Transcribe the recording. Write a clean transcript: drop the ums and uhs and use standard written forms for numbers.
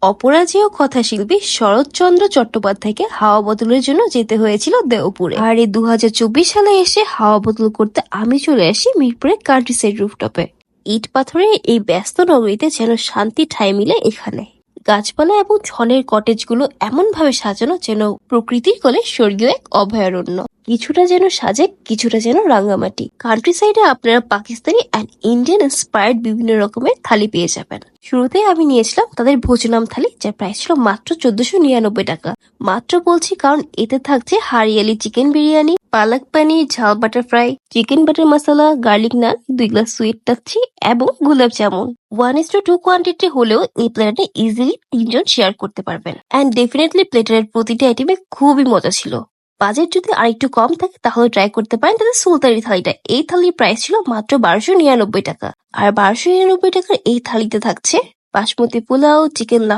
অপরাজেয় কথাশিল্পী শরৎচন্দ্র চট্টোপাধ্যায়কে হাওয়া বদলের জন্য যেতে হয়েছিল দেওপুরে। আর এই 2024 সালে এসে হাওয়া বদল করতে আমি চলে আসি মিরপুরের কান্ট্রি সাইড রুফটপে। ইট পাথরের এই ব্যস্ত নগরীতে যেন শান্তি ঠাঁই মিলে এখানে। গাছপালা এবং ছনের কটেজগুলো এমন ভাবে সাজানো যেন প্রকৃতির কোলে স্বর্গীয় এক অভয়ারণ্য। কিছুটা যেন সাজেক, কিছুটা যেন রাঙ্গামাটি। কান্ট্রি সাইডে আপনারা পাকিস্তানি অ্যান্ড ইন্ডিয়ান ইন্সপায়ার্ড বিভিন্ন রকমের থালি পেয়ে যাবেন। শুরুতেই আমি নিয়েছিলাম তাদের ভোজনাম থালি, যার প্রাইস ছিল মাত্র 1499 টাকা। মাত্র বলছি কারণ এতে থাকছে হারিয়ালি চিকেন বিরিয়ানি, পালক পানির, ঝাল বাটার ফ্রাই, চিকেন বাটার মশলা, গার্লিক নান, 2 গ্লাস সুইট টাচ্ছি এবং গোলাপ জামুন। 1:2 কোয়ান্টিটি হলেও এই প্লেটে ইজিলি 3 জন শেয়ার করতে পারবেন। অ্যান্ড ডেফিনেটলি প্লেটের প্রতিটি আইটেমে খুবই মজা ছিল। বাজেট যদি আরেকটু কম থাকে তাহলে ট্রাই করতে পারেন তাদের সুলতানি থালিটা। এই থালির প্রাইস ছিল মাত্র 1299 টাকা। আর 1299 টাকার এই থালিতে থাকছে বাসমতি পোলাও, চিকেন